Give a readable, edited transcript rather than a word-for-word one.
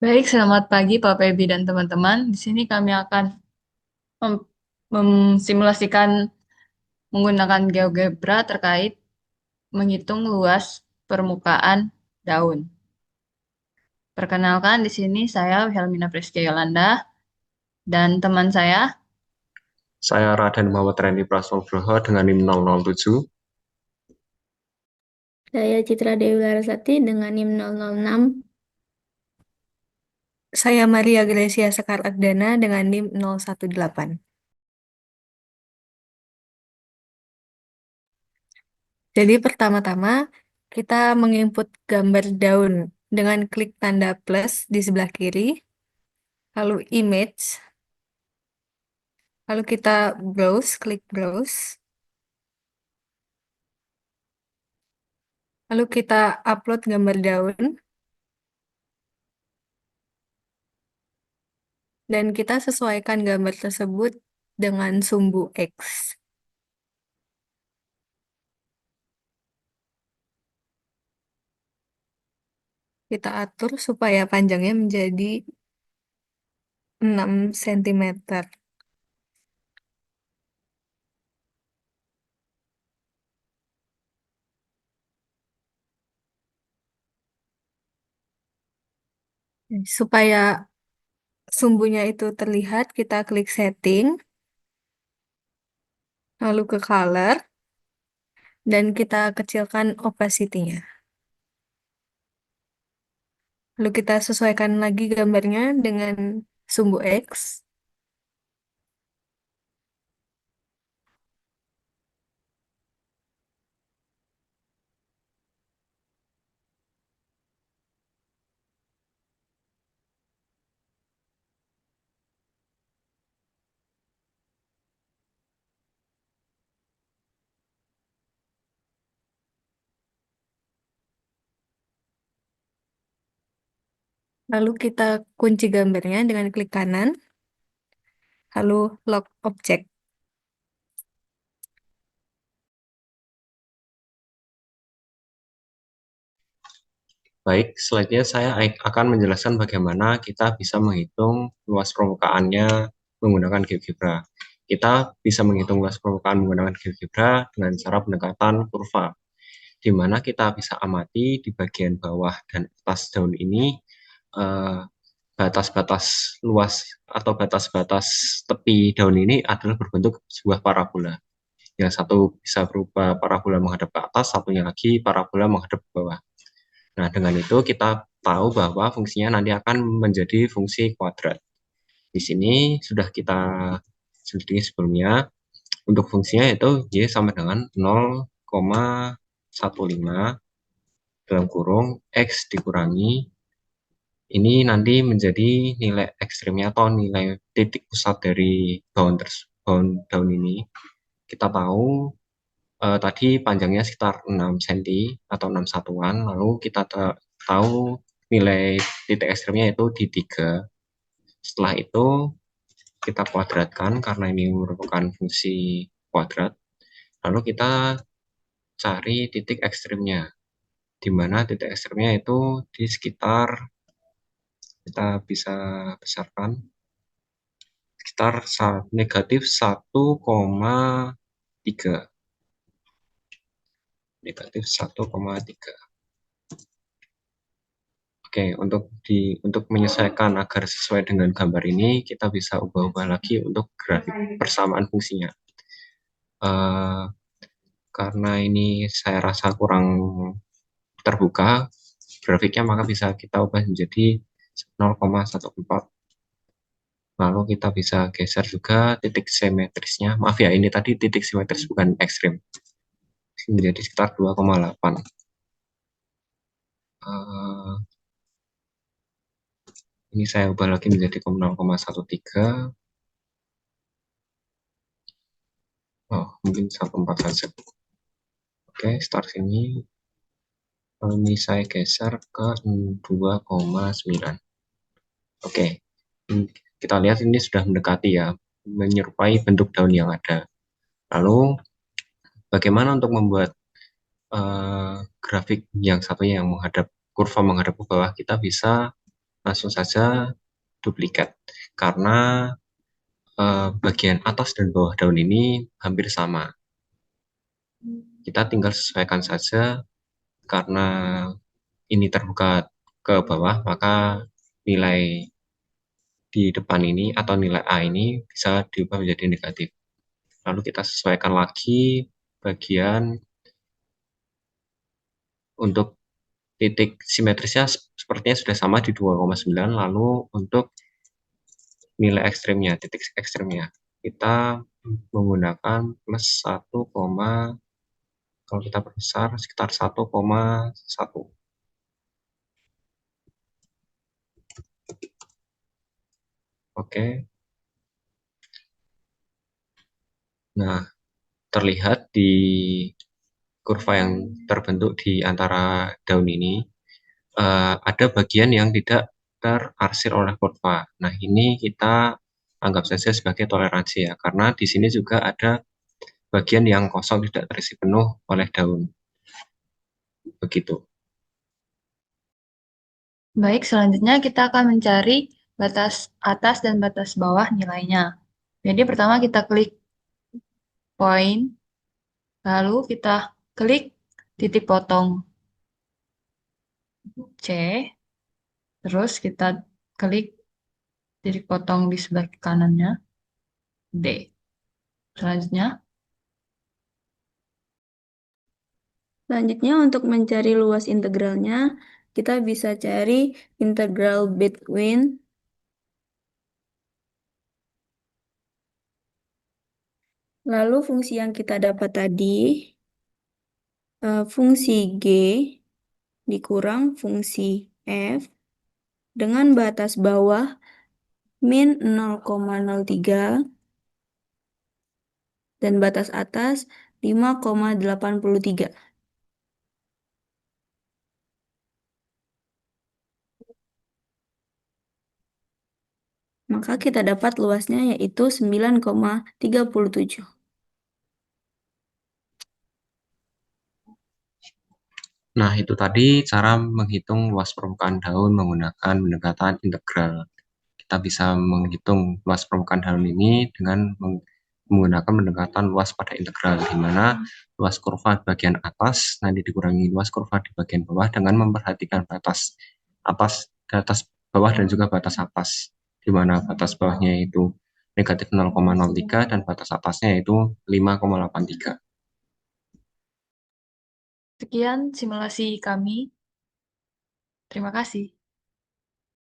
Baik, selamat pagi Pak Febi dan teman-teman. Di sini kami akan memsimulasikan menggunakan GeoGebra terkait menghitung luas permukaan daun. Perkenalkan, di sini saya Helmina Priska Yolanda dan teman saya. Saya Raden Muhammad Randy Prasnugroho dengan NIM 007. Saya Citra Dewi Larasati dengan NIM 006. Saya Maria Gracia Sekar Agdana dengan NIM 018. Jadi pertama-tama kita menginput gambar daun dengan klik tanda plus di sebelah kiri, lalu image, lalu kita browse, klik browse, lalu kita upload gambar daun, dan kita sesuaikan gambar tersebut dengan sumbu X. Kita atur supaya panjangnya menjadi 6 cm. Supaya sumbunya itu terlihat, kita klik setting, lalu ke color, dan kita kecilkan opacity-nya. Lalu kita sesuaikan lagi gambarnya dengan sumbu X. Lalu kita kunci gambarnya dengan klik kanan, lalu lock object. Baik, selanjutnya saya akan menjelaskan bagaimana kita bisa menghitung luas permukaannya menggunakan GeoGebra. Kita bisa menghitung luas permukaan menggunakan GeoGebra dengan cara pendekatan kurva, di mana kita bisa amati di bagian bawah dan atas daun ini eh, batas-batas luas atau batas-batas tepi daun ini adalah berbentuk sebuah parabola. Yang satu bisa berupa parabola menghadap ke atas, satunya lagi parabola menghadap ke bawah. Nah, dengan itu kita tahu bahwa fungsinya nanti akan menjadi fungsi kuadrat. Di sini sudah kita selidiki sebelumnya. Untuk fungsinya itu Y sama dengan 0,15 dalam kurung X dikurangi. Ini nanti menjadi nilai ekstrimnya atau nilai titik pusat dari bound daun ini. Kita tahu tadi panjangnya sekitar 6 cm atau 6 satuan, lalu kita tahu nilai titik ekstrimnya itu di 3. Setelah itu kita kuadratkan karena ini merupakan fungsi kuadrat, lalu kita cari titik ekstrimnya, di mana titik ekstrimnya itu di sekitar, kita bisa besarkan, sekitar negatif 1,3. Negatif 1,3. Oke, untuk menyesuaikan agar sesuai dengan gambar ini, kita bisa ubah-ubah lagi untuk grafik persamaan fungsinya. Karena ini saya rasa kurang terbuka grafiknya, maka bisa kita ubah menjadi 0,14. Lalu kita bisa geser juga titik simetrisnya. Maaf ya, ini tadi titik simetris bukan ekstrim. Menjadi sekitar 2,8. Ini saya ubah lagi menjadi 0,13. Oh, mungkin 1,4 saja. Oke, start sini. Ini saya geser ke 2,9. Oke, kita lihat ini sudah mendekati ya, menyerupai bentuk daun yang ada. Lalu, bagaimana untuk membuat grafik yang satunya yang kurva menghadap ke bawah? Kita bisa langsung saja duplikat, karena bagian atas dan bawah daun ini hampir sama. Kita tinggal sesuaikan saja, karena ini terbuka ke bawah, maka nilai di depan ini atau nilai A ini bisa diubah menjadi negatif. Lalu kita sesuaikan lagi bagian untuk titik simetrisnya sepertinya sudah sama di 2,9, lalu untuk nilai ekstrimnya, titik ekstrimnya, kita menggunakan plus 1, kalau kita perbesar sekitar 1,1. Oke. Nah, terlihat di kurva yang terbentuk di antara daun ini, ada bagian yang tidak terarsir oleh kurva. Nah, ini kita anggap saja sebagai toleransi ya, karena di sini juga ada bagian yang kosong tidak terisi penuh oleh daun. Begitu. Baik, selanjutnya kita akan mencari batas atas dan batas bawah nilainya. Jadi pertama kita klik point, lalu kita klik titik potong C, terus kita klik titik potong di sebelah kanannya D. Selanjutnya, Selanjutnya untuk mencari luas integralnya, kita bisa cari integral between lalu fungsi yang kita dapat tadi, fungsi G dikurang fungsi F dengan batas bawah min 0,03 dan batas atas 5,83. Maka kita dapat luasnya yaitu 9,37. Nah, itu tadi cara menghitung luas permukaan daun menggunakan pendekatan integral. Kita bisa menghitung luas permukaan daun ini dengan menggunakan pendekatan luas pada integral, di mana luas kurva di bagian atas nanti dikurangi luas kurva di bagian bawah dengan memperhatikan batas bawah dan juga batas atas, di mana batas bawahnya itu negatif 0,03 dan batas atasnya itu 5,83. sekian simulasi kami. Terima kasih.